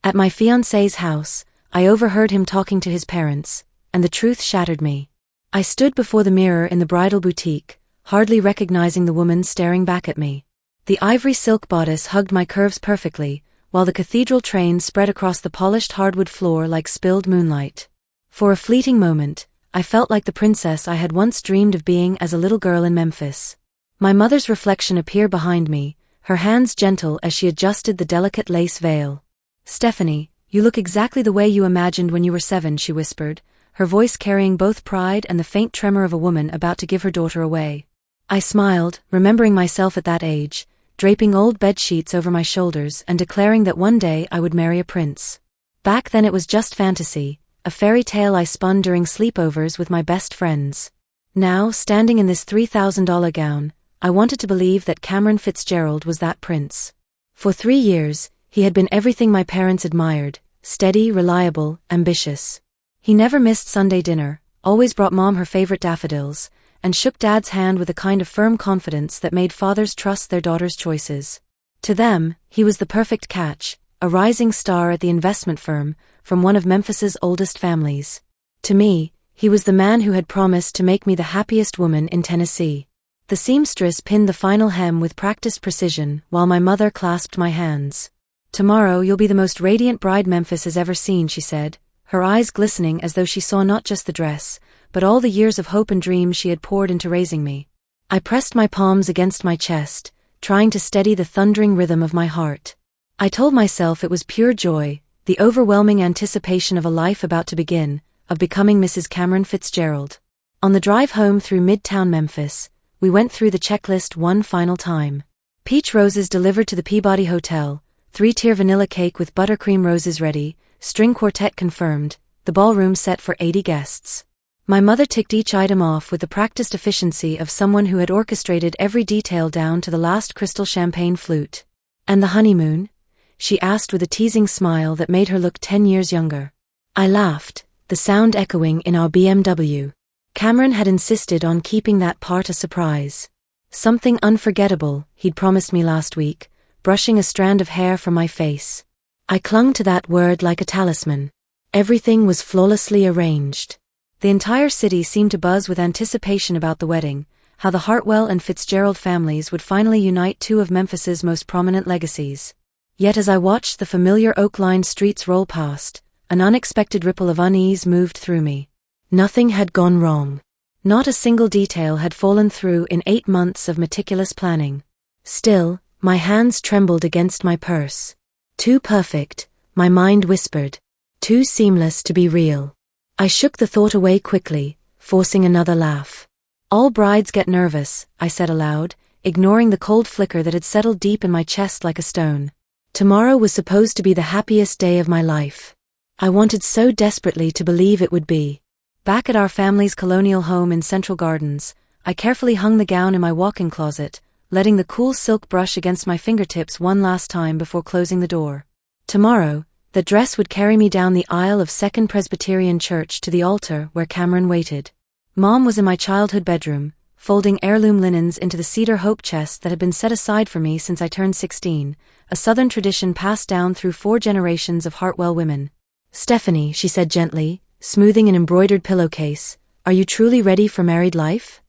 At my fiancé's house, I overheard him talking to his parents, and the truth shattered me. I stood before the mirror in the bridal boutique, hardly recognizing the woman staring back at me. The ivory silk bodice hugged my curves perfectly, while the cathedral train spread across the polished hardwood floor like spilled moonlight. For a fleeting moment, I felt like the princess I had once dreamed of being as a little girl in Memphis. My mother's reflection appeared behind me, her hands gentle as she adjusted the delicate lace veil. "Stephanie, you look exactly the way you imagined when you were 7, she whispered, her voice carrying both pride and the faint tremor of a woman about to give her daughter away. I smiled, remembering myself at that age, draping old bed sheets over my shoulders and declaring that one day I would marry a prince. Back then it was just fantasy, a fairy tale I spun during sleepovers with my best friends. Now, standing in this $3,000 gown, I wanted to believe that Cameron Fitzgerald was that prince. For 3 years, he had been everything my parents admired: steady, reliable, ambitious. He never missed Sunday dinner, always brought Mom her favorite daffodils, and shook Dad's hand with a kind of firm confidence that made fathers trust their daughters' choices. To them, he was the perfect catch, a rising star at the investment firm, from one of Memphis's oldest families. To me, he was the man who had promised to make me the happiest woman in Tennessee. The seamstress pinned the final hem with practiced precision while my mother clasped my hands. "Tomorrow you'll be the most radiant bride Memphis has ever seen," she said, her eyes glistening as though she saw not just the dress, but all the years of hope and dreams she had poured into raising me. I pressed my palms against my chest, trying to steady the thundering rhythm of my heart. I told myself it was pure joy, the overwhelming anticipation of a life about to begin, of becoming Mrs. Cameron Fitzgerald. On the drive home through Midtown Memphis, we went through the checklist one final time. Peach roses delivered to the Peabody Hotel, 3-tier vanilla cake with buttercream roses ready, string quartet confirmed, the ballroom set for 80 guests. My mother ticked each item off with the practiced efficiency of someone who had orchestrated every detail down to the last crystal champagne flute. "And the honeymoon?" she asked with a teasing smile that made her look 10 years younger. I laughed, the sound echoing in our BMW. Cameron had insisted on keeping that part a surprise. "Something unforgettable," he'd promised me last week, brushing a strand of hair from my face. I clung to that word like a talisman. Everything was flawlessly arranged. The entire city seemed to buzz with anticipation about the wedding, how the Hartwell and Fitzgerald families would finally unite two of Memphis's most prominent legacies. Yet as I watched the familiar oak-lined streets roll past, an unexpected ripple of unease moved through me. Nothing had gone wrong. Not a single detail had fallen through in 8 months of meticulous planning. Still, my hands trembled against my purse. Too perfect, my mind whispered. Too seamless to be real. I shook the thought away quickly, forcing another laugh. "All brides get nervous," I said aloud, ignoring the cold flicker that had settled deep in my chest like a stone. Tomorrow was supposed to be the happiest day of my life. I wanted so desperately to believe it would be. Back at our family's colonial home in Central Gardens, I carefully hung the gown in my walk-in closet, letting the cool silk brush against my fingertips one last time before closing the door. Tomorrow, the dress would carry me down the aisle of Second Presbyterian Church to the altar where Cameron waited. Mom was in my childhood bedroom, folding heirloom linens into the cedar hope chest that had been set aside for me since I turned 16, a Southern tradition passed down through 4 generations of Hartwell women. "Stephanie," she said gently, smoothing an embroidered pillowcase, "are you truly ready for married life?"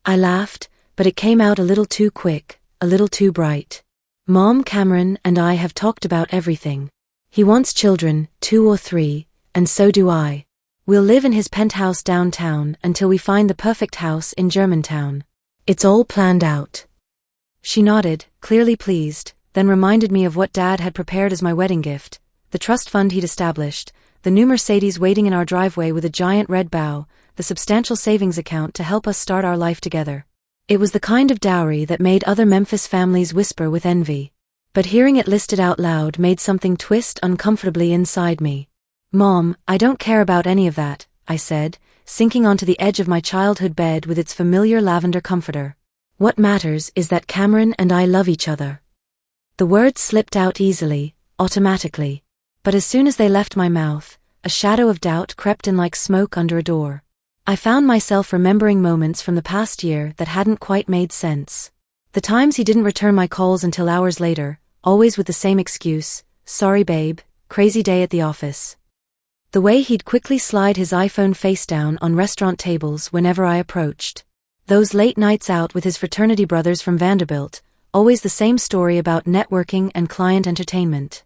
I laughed, but it came out a little too quick, a little too bright. "Mom, Cameron and I have talked about everything. He wants children, 2 or 3, and so do I. We'll live in his penthouse downtown until we find the perfect house in Germantown. It's all planned out." She nodded, clearly pleased, then reminded me of what Dad had prepared as my wedding gift, the trust fund he'd established, the new Mercedes waiting in our driveway with a giant red bow, the substantial savings account to help us start our life together. It was the kind of dowry that made other Memphis families whisper with envy. But hearing it listed out loud made something twist uncomfortably inside me. "Mom, I don't care about any of that," I said, sinking onto the edge of my childhood bed with its familiar lavender comforter. "What matters is that Cameron and I love each other." The words slipped out easily, automatically. But as soon as they left my mouth, a shadow of doubt crept in like smoke under a door. I found myself remembering moments from the past year that hadn't quite made sense. The times he didn't return my calls until hours later, always with the same excuse: "Sorry babe, crazy day at the office. The way he'd quickly slide his iPhone face down on restaurant tables whenever I approached. Those late nights out with his fraternity brothers from Vanderbilt, always the same story about networking and client entertainment.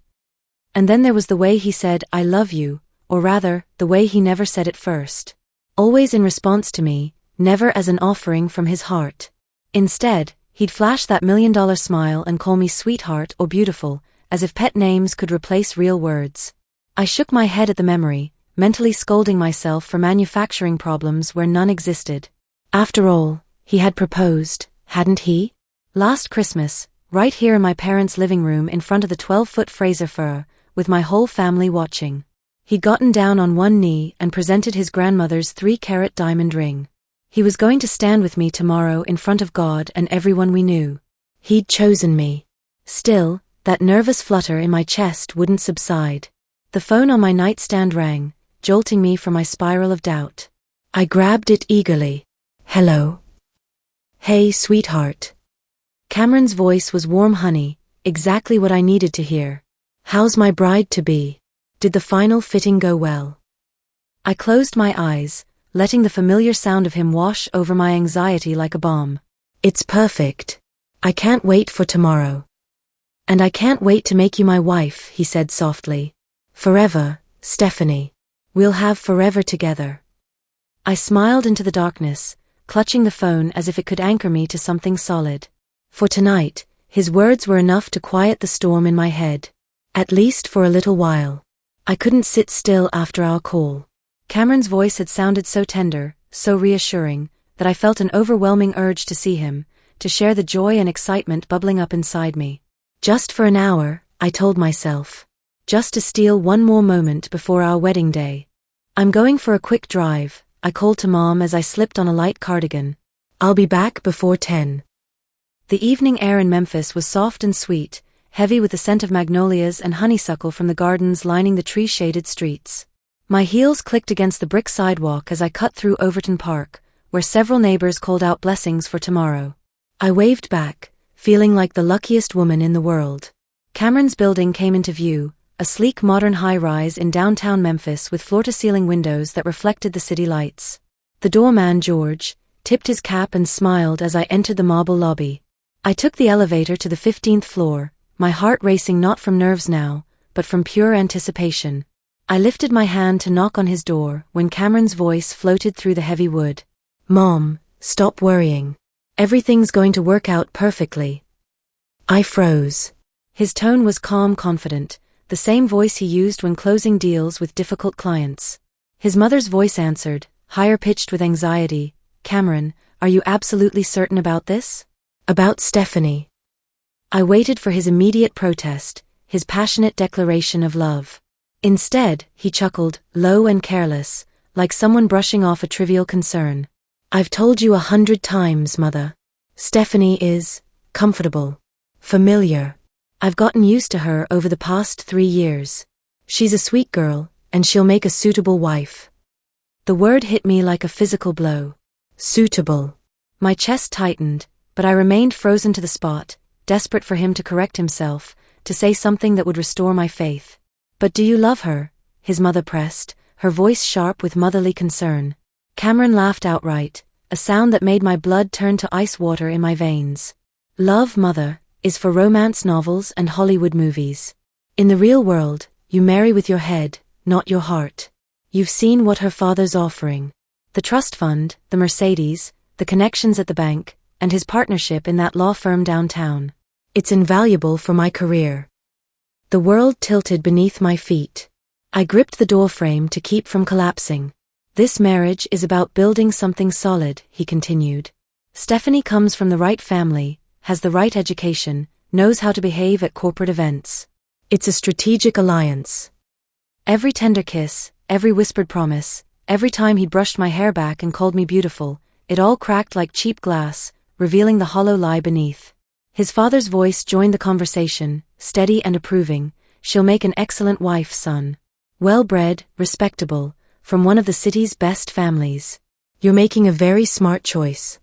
And then there was the way he said, "I love you," or rather, the way he never said it first. Always in response to me, never as an offering from his heart. Instead, he'd flash that $1,000,000 smile and call me sweetheart or beautiful, as if pet names could replace real words. I shook my head at the memory, mentally scolding myself for manufacturing problems where none existed. After all, he had proposed, hadn't he? Last Christmas, right here in my parents' living room in front of the 12-foot Fraser fir, with my whole family watching. He'd gotten down on one knee and presented his grandmother's 3-carat diamond ring. He was going to stand with me tomorrow in front of God and everyone we knew. He'd chosen me. Still, that nervous flutter in my chest wouldn't subside. The phone on my nightstand rang, jolting me from my spiral of doubt. I grabbed it eagerly. "Hello." "Hey, sweetheart." Cameron's voice was warm honey, exactly what I needed to hear. "How's my bride-to-be? Did the final fitting go well?" I closed my eyes, letting the familiar sound of him wash over my anxiety like a balm. "It's perfect. I can't wait for tomorrow." "And I can't wait to make you my wife," he said softly. "Forever, Stephanie. We'll have forever together." I smiled into the darkness, clutching the phone as if it could anchor me to something solid. For tonight, his words were enough to quiet the storm in my head. At least for a little while. I couldn't sit still after our call. Cameron's voice had sounded so tender, so reassuring, that I felt an overwhelming urge to see him, to share the joy and excitement bubbling up inside me. Just for an hour, I told myself. Just to steal one more moment before our wedding day. "I'm going for a quick drive," I called to Mom as I slipped on a light cardigan. "I'll be back before 10. The evening air in Memphis was soft and sweet, heavy with the scent of magnolias and honeysuckle from the gardens lining the tree-shaded streets. My heels clicked against the brick sidewalk as I cut through Overton Park, where several neighbors called out blessings for tomorrow. I waved back, feeling like the luckiest woman in the world. Cameron's building came into view, a sleek modern high-rise in downtown Memphis with floor-to-ceiling windows that reflected the city lights. The doorman, George, tipped his cap and smiled as I entered the marble lobby. I took the elevator to the 15th floor, my heart racing not from nerves now, but from pure anticipation. I lifted my hand to knock on his door when Cameron's voice floated through the heavy wood. "Mom, stop worrying. Everything's going to work out perfectly." I froze. His tone was calm, confident, the same voice he used when closing deals with difficult clients. His mother's voice answered, higher pitched with anxiety. "Cameron, are you absolutely certain about this?" "About Stephanie." I waited for his immediate protest, his passionate declaration of love. Instead, he chuckled, low and careless, like someone brushing off a trivial concern. "I've told you 100 times, Mother. Stephanie is comfortable, familiar. I've gotten used to her over the past 3 years. She's a sweet girl, and she'll make a suitable wife." The word hit me like a physical blow. Suitable. My chest tightened, but I remained frozen to the spot, desperate for him to correct himself, to say something that would restore my faith. "But do you love her?" his mother pressed, her voice sharp with motherly concern. Cameron laughed outright, a sound that made my blood turn to ice water in my veins. "Love, Mother, is for romance novels and Hollywood movies. In the real world, you marry with your head, not your heart. You've seen what her father's offering. The trust fund, the Mercedes, the connections at the bank, and his partnership in that law firm downtown. It's invaluable for my career." The world tilted beneath my feet. I gripped the doorframe to keep from collapsing. "This marriage is about building something solid," he continued. "Stephanie comes from the right family, has the right education, knows how to behave at corporate events. It's a strategic alliance." Every tender kiss, every whispered promise, every time he brushed my hair back and called me beautiful, it all cracked like cheap glass, revealing the hollow lie beneath. His father's voice joined the conversation, steady and approving. "She'll make an excellent wife, son. Well-bred, respectable, from one of the city's best families. You're making a very smart choice."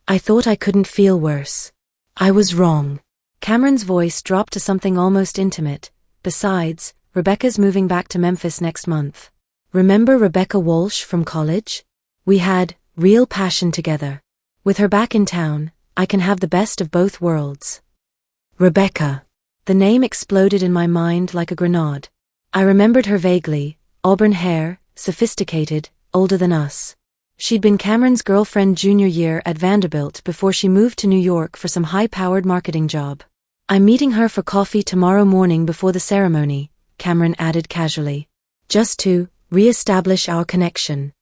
I thought I couldn't feel worse. I was wrong. Cameron's voice dropped to something almost intimate. "Besides, Rebecca's moving back to Memphis next month. Remember Rebecca Walsh from college? We had real passion together. With her back in town, I can have the best of both worlds. Rebecca. The name exploded in my mind like a grenade. I remembered her vaguely, auburn hair, sophisticated, older than us. She'd been Cameron's girlfriend junior year at Vanderbilt before she moved to New York for some high-powered marketing job. I'm meeting her for coffee tomorrow morning before the ceremony, Cameron added casually. Just to re-establish our connection.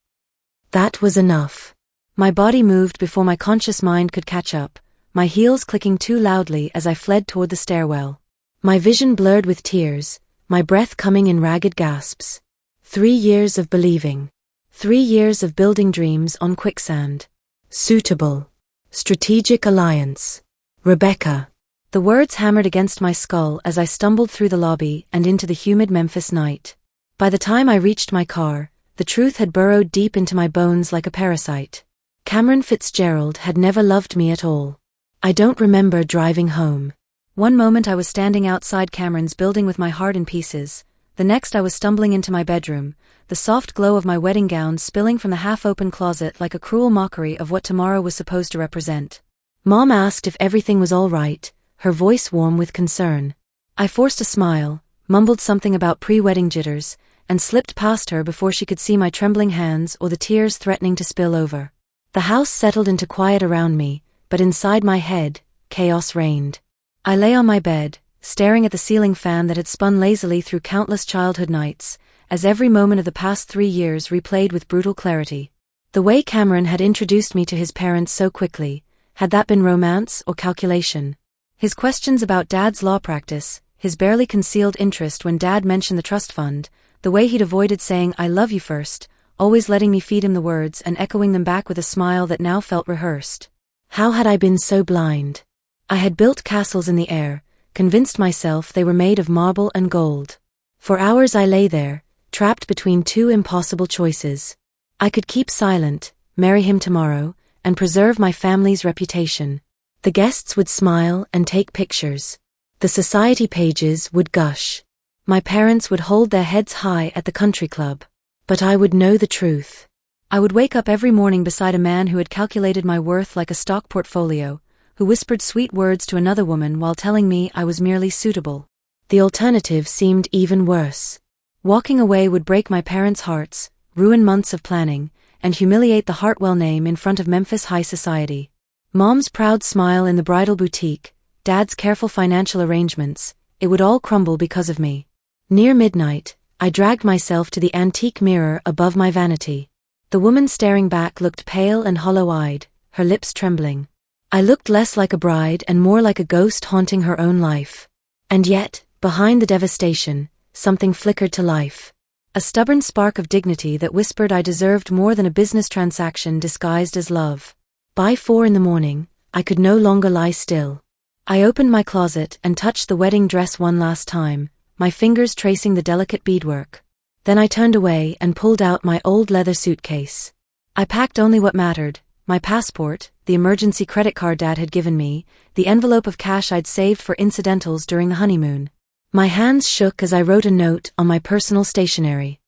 That was enough. My body moved before my conscious mind could catch up, my heels clicking too loudly as I fled toward the stairwell. My vision blurred with tears, my breath coming in ragged gasps. 3 years of believing. 3 years of building dreams on quicksand. Suitable. Strategic alliance. Rebecca. The words hammered against my skull as I stumbled through the lobby and into the humid Memphis night. By the time I reached my car, the truth had burrowed deep into my bones like a parasite. Cameron Fitzgerald had never loved me at all. I don't remember driving home. One moment I was standing outside Cameron's building with my heart in pieces, the next I was stumbling into my bedroom, the soft glow of my wedding gown spilling from the half-open closet like a cruel mockery of what tomorrow was supposed to represent. Mom asked if everything was all right, her voice warm with concern. I forced a smile, mumbled something about pre-wedding jitters, and slipped past her before she could see my trembling hands or the tears threatening to spill over. The house settled into quiet around me, but inside my head, chaos reigned. I lay on my bed, staring at the ceiling fan that had spun lazily through countless childhood nights, as every moment of the past 3 years replayed with brutal clarity. The way Cameron had introduced me to his parents so quickly, had that been romance or calculation? His questions about Dad's law practice, his barely concealed interest when Dad mentioned the trust fund, the way he'd avoided saying "I love you" first, always letting me feed him the words and echoing them back with a smile that now felt rehearsed. How had I been so blind? I had built castles in the air, convinced myself they were made of marble and gold. For hours I lay there, trapped between 2 impossible choices. I could keep silent, marry him tomorrow, and preserve my family's reputation. The guests would smile and take pictures. The society pages would gush. My parents would hold their heads high at the country club. But I would know the truth. I would wake up every morning beside a man who had calculated my worth like a stock portfolio, who whispered sweet words to another woman while telling me I was merely suitable. The alternative seemed even worse. Walking away would break my parents' hearts, ruin months of planning, and humiliate the Hartwell name in front of Memphis high society. Mom's proud smile in the bridal boutique, Dad's careful financial arrangements, it would all crumble because of me. Near midnight, I dragged myself to the antique mirror above my vanity. The woman staring back looked pale and hollow-eyed, her lips trembling. I looked less like a bride and more like a ghost haunting her own life. And yet, behind the devastation, something flickered to life. A stubborn spark of dignity that whispered I deserved more than a business transaction disguised as love. By 4 a.m, I could no longer lie still. I opened my closet and touched the wedding dress one last time, my fingers tracing the delicate beadwork. Then I turned away and pulled out my old leather suitcase. I packed only what mattered, my passport, the emergency credit card Dad had given me, the envelope of cash I'd saved for incidentals during the honeymoon. My hands shook as I wrote a note on my personal stationery.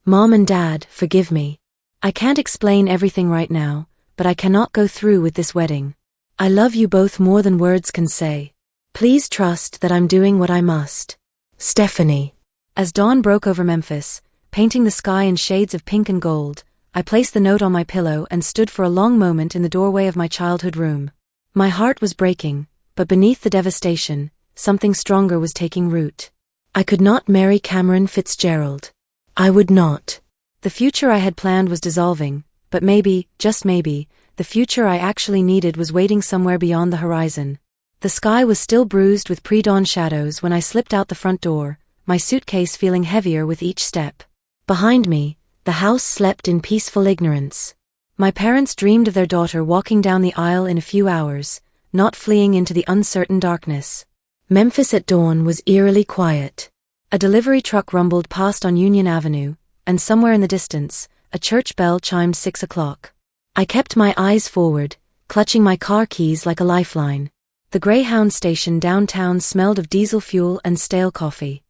Mom and Dad, forgive me. I can't explain everything right now, but I cannot go through with this wedding. I love you both more than words can say. Please trust that I'm doing what I must. Stephanie. As dawn broke over Memphis, painting the sky in shades of pink and gold, I placed the note on my pillow and stood for a long moment in the doorway of my childhood room. My heart was breaking, but beneath the devastation, something stronger was taking root. I could not marry Cameron Fitzgerald. I would not. The future I had planned was dissolving, but maybe, just maybe, the future I actually needed was waiting somewhere beyond the horizon. The sky was still bruised with pre-dawn shadows when I slipped out the front door, my suitcase feeling heavier with each step. Behind me, the house slept in peaceful ignorance. My parents dreamed of their daughter walking down the aisle in a few hours, not fleeing into the uncertain darkness. Memphis at dawn was eerily quiet. A delivery truck rumbled past on Union Avenue, and somewhere in the distance, a church bell chimed 6 o'clock. I kept my eyes forward, clutching my car keys like a lifeline. The Greyhound station downtown smelled of diesel fuel and stale coffee.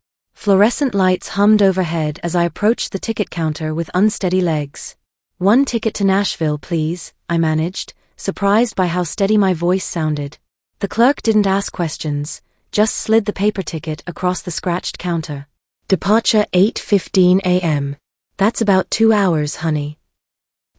Fluorescent lights hummed overhead as I approached the ticket counter with unsteady legs. "One ticket to Nashville, please," I managed, surprised by how steady my voice sounded. The clerk didn't ask questions, just slid the paper ticket across the scratched counter. "Departure 8:15 a.m. That's about 2 hours, honey."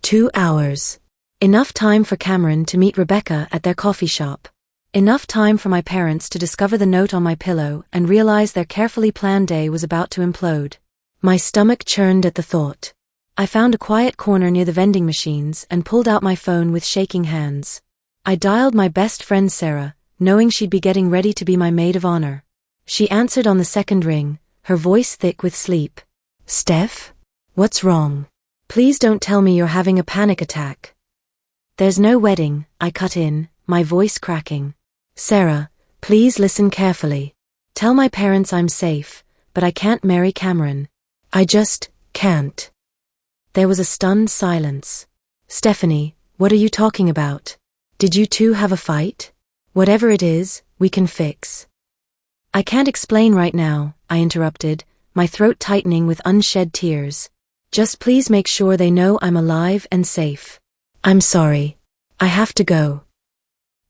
2 hours. Enough time for Cameron to meet Rebecca at their coffee shop. Enough time for my parents to discover the note on my pillow and realize their carefully planned day was about to implode. My stomach churned at the thought. I found a quiet corner near the vending machines and pulled out my phone with shaking hands. I dialed my best friend Sarah, knowing she'd be getting ready to be my maid of honor. She answered on the second ring, her voice thick with sleep. "Steph? What's wrong? Please don't tell me you're having a panic attack." "There's no wedding," I cut in, my voice cracking. "Sarah, please listen carefully. Tell my parents I'm safe, but I can't marry Cameron. I just can't." There was a stunned silence. "Stephanie, what are you talking about? Did you two have a fight? Whatever it is, we can fix." "I can't explain right now," I interrupted, my throat tightening with unshed tears. "Just please make sure they know I'm alive and safe." "I'm sorry. I have to go."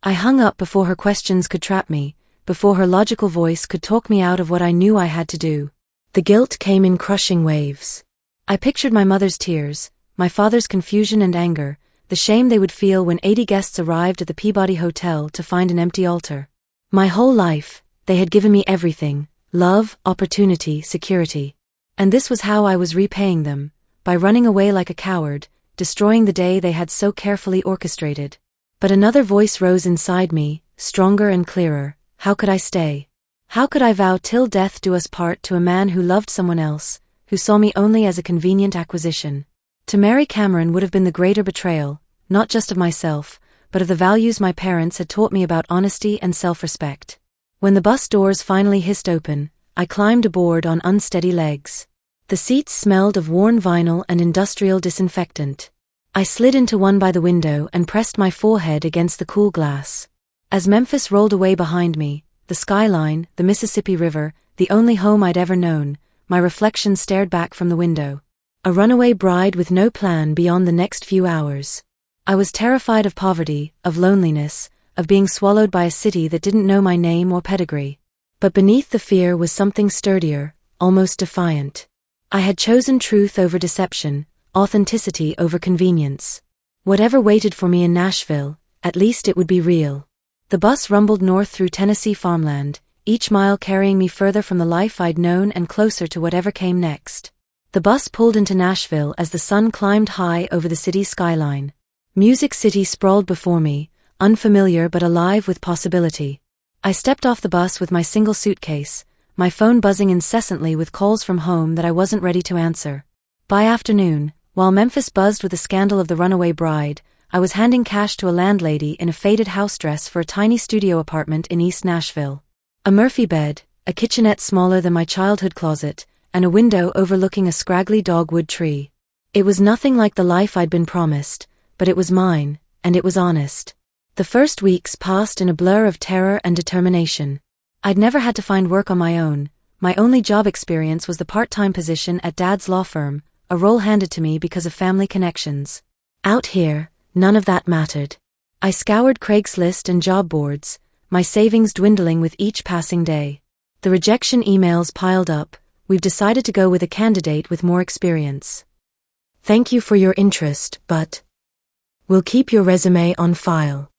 I hung up before her questions could trap me, before her logical voice could talk me out of what I knew I had to do. The guilt came in crushing waves. I pictured my mother's tears, my father's confusion and anger, the shame they would feel when 80 guests arrived at the Peabody Hotel to find an empty altar. My whole life, they had given me everything: love, opportunity, security. And this was how I was repaying them, by running away like a coward, destroying the day they had so carefully orchestrated. But another voice rose inside me, stronger and clearer. How could I stay? How could I vow till death do us part to a man who loved someone else, who saw me only as a convenient acquisition? To marry Cameron would have been the greater betrayal, not just of myself, but of the values my parents had taught me about honesty and self-respect. When the bus doors finally hissed open, I climbed aboard on unsteady legs. The seats smelled of worn vinyl and industrial disinfectant. I slid into one by the window and pressed my forehead against the cool glass. As Memphis rolled away behind me, the skyline, the Mississippi River, the only home I'd ever known, my reflection stared back from the window. A runaway bride with no plan beyond the next few hours. I was terrified of poverty, of loneliness, of being swallowed by a city that didn't know my name or pedigree. But beneath the fear was something sturdier, almost defiant. I had chosen truth over deception, authenticity over convenience. Whatever waited for me in Nashville, at least it would be real. The bus rumbled north through Tennessee farmland, each mile carrying me further from the life I'd known and closer to whatever came next. The bus pulled into Nashville as the sun climbed high over the city's skyline. Music City sprawled before me, unfamiliar but alive with possibility. I stepped off the bus with my single suitcase, my phone buzzing incessantly with calls from home that I wasn't ready to answer. By afternoon, while Memphis buzzed with the scandal of the runaway bride, I was handing cash to a landlady in a faded house dress for a tiny studio apartment in East Nashville. A Murphy bed, a kitchenette smaller than my childhood closet, and a window overlooking a scraggly dogwood tree. It was nothing like the life I'd been promised, but it was mine, and it was honest. The first weeks passed in a blur of terror and determination. I'd never had to find work on my own. My only job experience was the part-time position at Dad's law firm, a role handed to me because of family connections. Out here, none of that mattered. I scoured Craigslist and job boards, my savings dwindling with each passing day. The rejection emails piled up. We've decided to go with a candidate with more experience. Thank you for your interest, but we'll keep your resume on file.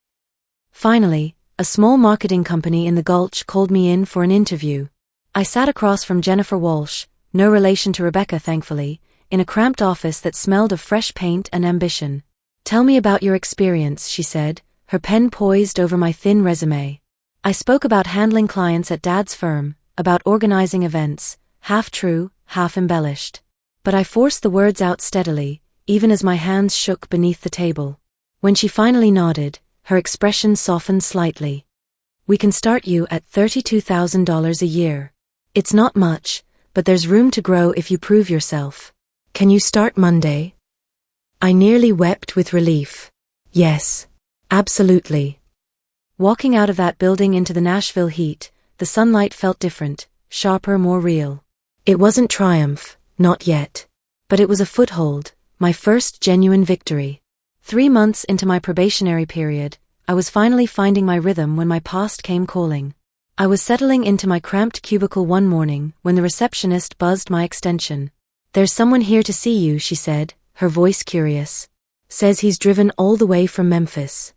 Finally, a small marketing company in the Gulch called me in for an interview. I sat across from Jennifer Walsh, no relation to Rebecca thankfully, in a cramped office that smelled of fresh paint and ambition. "Tell me about your experience," she said, her pen poised over my thin resume. I spoke about handling clients at Dad's firm, about organizing events, half true, half embellished. But I forced the words out steadily, even as my hands shook beneath the table. When she finally nodded, her expression softened slightly. "We can start you at $32,000 a year. It's not much, but there's room to grow if you prove yourself. Can you start Monday?" I nearly wept with relief. Yes, absolutely. Walking out of that building into the Nashville heat, the sunlight felt different, sharper, more real. It wasn't triumph, not yet. But it was a foothold, my first genuine victory. 3 months into my probationary period, I was finally finding my rhythm when my past came calling. I was settling into my cramped cubicle one morning when the receptionist buzzed my extension. "There's someone here to see you," she said, her voice curious. "Says he's driven all the way from Memphis."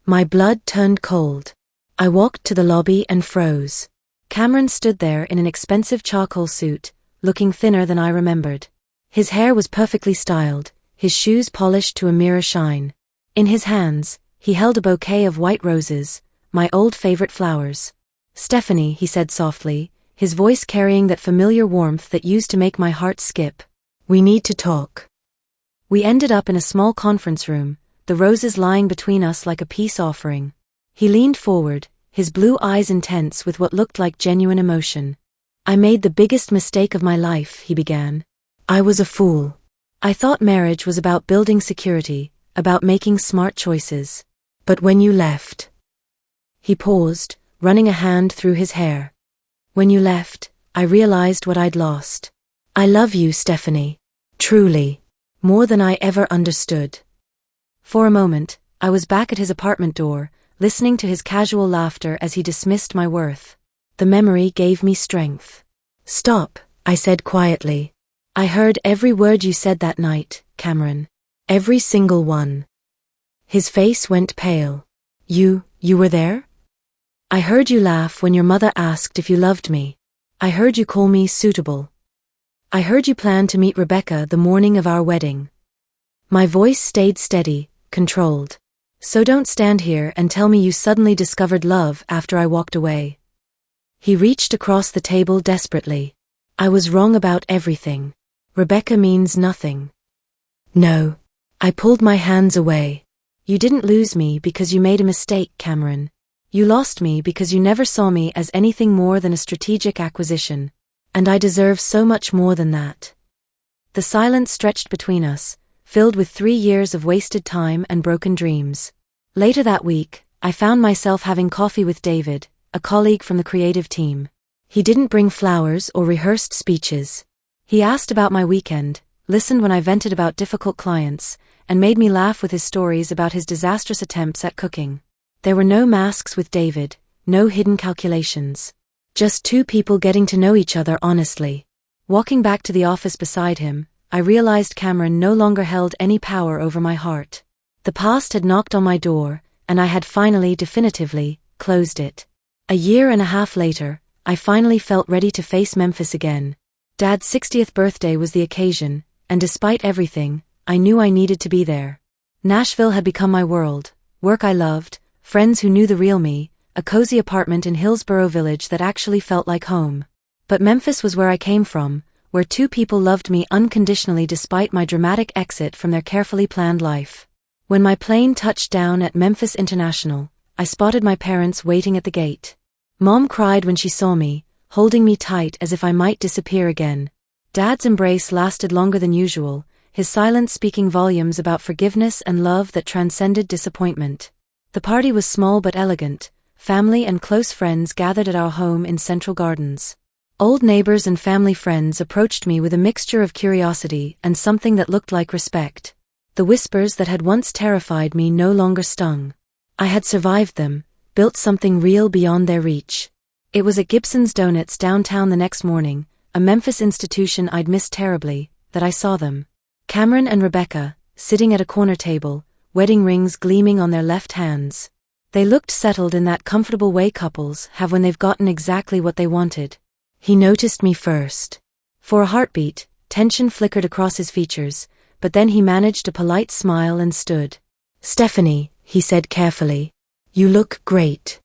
My blood turned cold. I walked to the lobby and froze. Cameron stood there in an expensive charcoal suit, looking thinner than I remembered. His hair was perfectly styled, his shoes polished to a mirror shine. In his hands, he held a bouquet of white roses, my old favorite flowers. "Stephanie," he said softly, his voice carrying that familiar warmth that used to make my heart skip. "We need to talk." We ended up in a small conference room, the roses lying between us like a peace offering. He leaned forward, his blue eyes intense with what looked like genuine emotion. "I made the biggest mistake of my life," he began. "I was a fool. I thought marriage was about building security, about making smart choices. But when you left..." He paused, running a hand through his hair. "When you left, I realized what I'd lost. I love you, Stephanie. Truly. More than I ever understood." For a moment, I was back at his apartment door, listening to his casual laughter as he dismissed my worth. The memory gave me strength. "Stop," I said quietly. "I heard every word you said that night, Cameron. Every single one." His face went pale. You were there? "I heard you laugh when your mother asked if you loved me. I heard you call me suitable. I heard you plan to meet Rebecca the morning of our wedding." My voice stayed steady, controlled. "So don't stand here and tell me you suddenly discovered love after I walked away." He reached across the table desperately. "I was wrong about everything. Rebecca means nothing." "No." I pulled my hands away. "You didn't lose me because you made a mistake, Cameron. You lost me because you never saw me as anything more than a strategic acquisition. And I deserve so much more than that." The silence stretched between us, filled with 3 years of wasted time and broken dreams. Later that week, I found myself having coffee with David, a colleague from the creative team. He didn't bring flowers or rehearsed speeches. He asked about my weekend, listened when I vented about difficult clients, and made me laugh with his stories about his disastrous attempts at cooking. There were no masks with David, no hidden calculations. Just 2 people getting to know each other honestly. Walking back to the office beside him, I realized Cameron no longer held any power over my heart. The past had knocked on my door, and I had finally, definitively, closed it. A year and a half later, I finally felt ready to face Memphis again. Dad's 60th birthday was the occasion, and despite everything, I knew I needed to be there. Nashville had become my world, work I loved, friends who knew the real me, a cozy apartment in Hillsborough Village that actually felt like home. But Memphis was where I came from, where 2 people loved me unconditionally despite my dramatic exit from their carefully planned life. When my plane touched down at Memphis International, I spotted my parents waiting at the gate. Mom cried when she saw me, holding me tight as if I might disappear again. Dad's embrace lasted longer than usual, his silence speaking volumes about forgiveness and love that transcended disappointment. The party was small but elegant. Family and close friends gathered at our home in Central Gardens. Old neighbors and family friends approached me with a mixture of curiosity and something that looked like respect. The whispers that had once terrified me no longer stung. I had survived them, built something real beyond their reach. It was at Gibson's Donuts downtown the next morning, a Memphis institution I'd missed terribly, that I saw them. Cameron and Rebecca, sitting at a corner table, wedding rings gleaming on their left hands. They looked settled in that comfortable way couples have when they've gotten exactly what they wanted. He noticed me first. For a heartbeat, tension flickered across his features, but then he managed a polite smile and stood. "Stephanie," he said carefully, "you look great."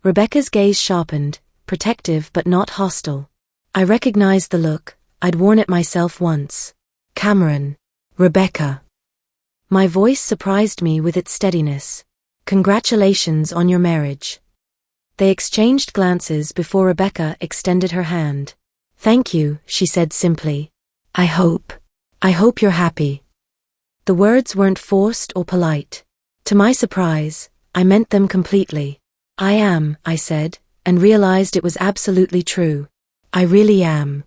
Rebecca's gaze sharpened, protective but not hostile. I recognized the look, I'd worn it myself once. "Cameron." "Rebecca." My voice surprised me with its steadiness. "Congratulations on your marriage." They exchanged glances before Rebecca extended her hand. "Thank you," she said simply. I hope you're happy." The words weren't forced or polite. To my surprise, I meant them completely. "I am," I said, and realized it was absolutely true. "I really am."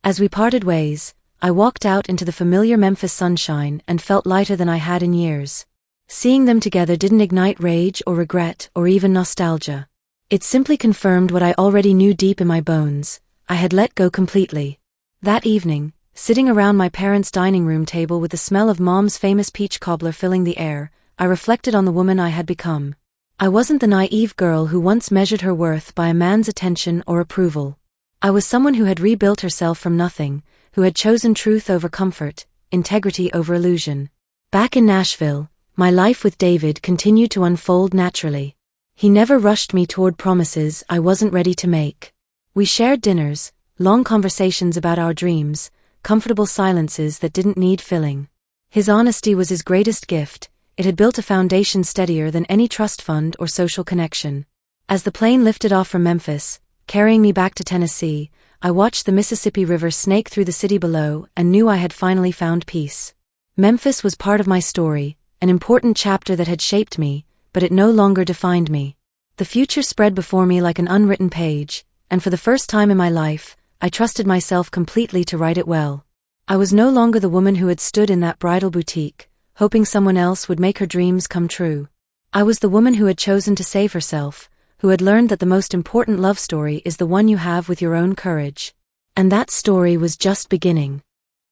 As we parted ways, I walked out into the familiar Memphis sunshine and felt lighter than I had in years. Seeing them together didn't ignite rage or regret or even nostalgia. It simply confirmed what I already knew deep in my bones: I had let go completely. That evening, sitting around my parents' dining room table with the smell of Mom's famous peach cobbler filling the air, I reflected on the woman I had become. I wasn't the naive girl who once measured her worth by a man's attention or approval. I was someone who had rebuilt herself from nothing, who had chosen truth over comfort, integrity over illusion. Back in Nashville, my life with David continued to unfold naturally. He never rushed me toward promises I wasn't ready to make. We shared dinners, long conversations about our dreams, comfortable silences that didn't need filling. His honesty was his greatest gift. It had built a foundation steadier than any trust fund or social connection. As the plane lifted off from Memphis, carrying me back to Tennessee, I watched the Mississippi River snake through the city below and knew I had finally found peace. Memphis was part of my story, an important chapter that had shaped me, but it no longer defined me. The future spread before me like an unwritten page, and for the first time in my life, I trusted myself completely to write it well. I was no longer the woman who had stood in that bridal boutique, hoping someone else would make her dreams come true. I was the woman who had chosen to save herself, who had learned that the most important love story is the one you have with your own courage. And that story was just beginning.